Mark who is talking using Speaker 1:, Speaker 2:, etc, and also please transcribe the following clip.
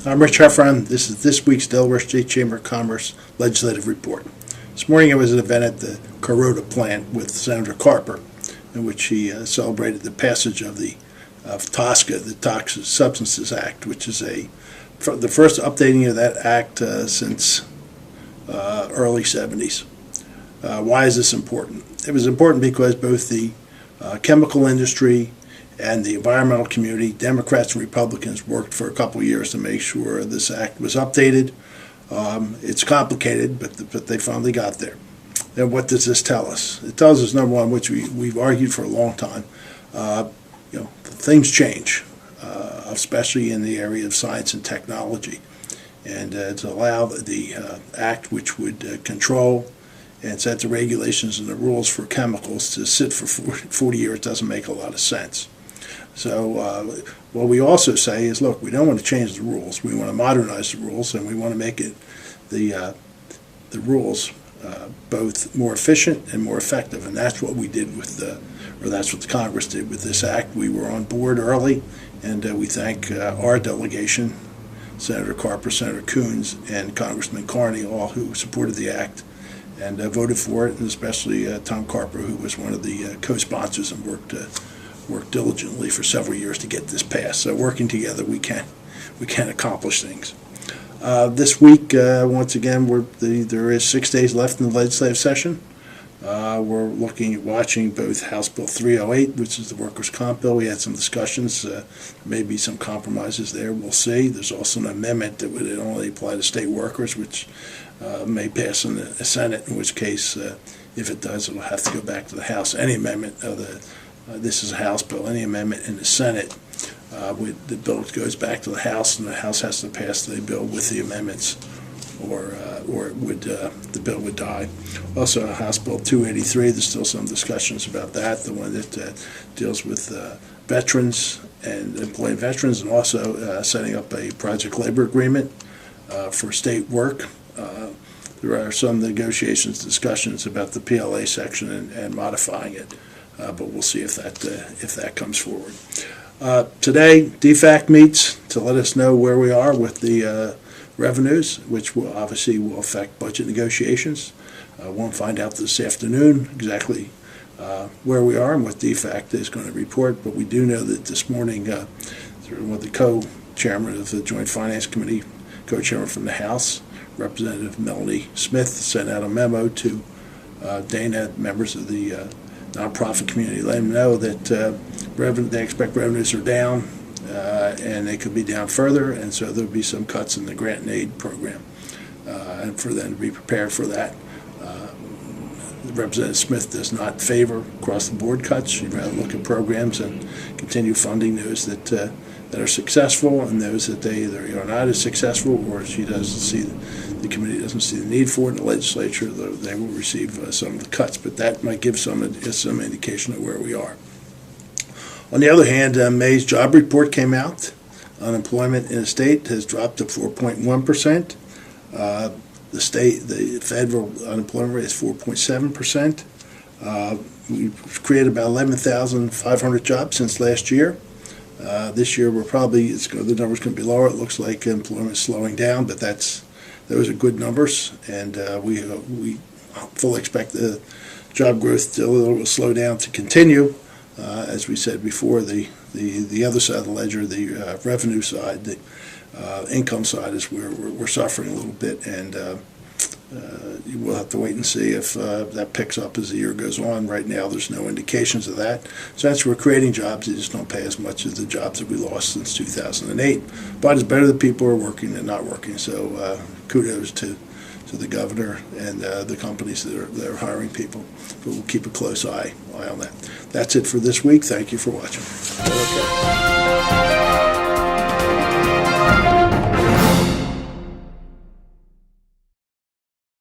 Speaker 1: I'm Rich Heffron. This is this week's Delaware State Chamber of Commerce Legislative Report. This morning I was at an event at the Kuroda plant with Senator Carper, in which he celebrated the passage of the TSCA, the Toxic Substances Act, which is the first updating of that act since early 70s. Why is this important? It was important because both the chemical industry and the environmental community, Democrats and Republicans, worked for a couple of years to make sure this act was updated. It's complicated, but they finally got there. And what does this tell us? It tells us, number one, which we've argued for a long time, things change, especially in the area of science and technology. And to allow the act, which would control and set the regulations and the rules for chemicals, to sit for 40 years doesn't make a lot of sense. So what we also say is, look, we don't want to change the rules. We want to modernize the rules, and we want to make it the rules both more efficient and more effective. And that's what we did with that's what the Congress did with this act. We were on board early, and we thank our delegation, Senator Carper, Senator Coons, and Congressman Carney, all who supported the act and voted for it, and especially Tom Carper, who was one of the co-sponsors and worked diligently for several years to get this passed. So working together, we can accomplish things. This week, once again, there is 6 days left in the legislative session. We're watching both House Bill 308, which is the workers' comp bill. We had some discussions, maybe some compromises there. We'll see. There's also an amendment that would only apply to state workers, which may pass in the Senate, in which case, if it does, it'll have to go back to the House. Any amendment of this is a House bill. Any amendment in the Senate, the bill goes back to the House, and the House has to pass the bill with the amendments, or the bill would die. Also, House Bill 283. There's still some discussions about that. The one that deals with veterans and employing veterans, and also setting up a project labor agreement for state work. There are some negotiations, discussions about the PLA section and modifying it. But we'll see if that comes forward. Today, DFAC meets to let us know where we are with the revenues, which will obviously affect budget negotiations. Won't find out this afternoon exactly where we are and what DFAC is going to report, but we do know that this morning, one of the co-chairman of the Joint Finance Committee, co-chairman from the House, Representative Melanie Smith, sent out a memo to Dana, members of the nonprofit community, let them know that they expect revenues are down, and they could be down further, and so there'll be some cuts in the grant and aid program, and for them to be prepared for that. Representative Smith does not favor across-the-board cuts. She'd rather look at programs and continue funding those that are successful, and those that they either are not as successful, or the committee doesn't see the need for it in the legislature. They will receive some of the cuts, but that might give some indication of where we are. On the other hand, May's job report came out. Unemployment in the state has dropped to 4.1%. The federal unemployment rate is 4.7%. We've created about 11,500 jobs since last year. This year, the number's going to be lower. It looks like employment is slowing down, but those are good numbers, and we fully expect the job growth to a little slow down to continue. As we said before, the other side of the ledger, the revenue side, the income side, is where we're suffering a little bit, and we'll have to wait and see if that picks up as the year goes on. Right now, there's no indications of that. So that's we're creating jobs. They just don't pay as much as the jobs that we lost since 2008. But it's better that people are working than not working. So kudos to the governor and the companies that are hiring people. But we'll keep a close eye on that. That's it for this week. Thank you for watching. Okay.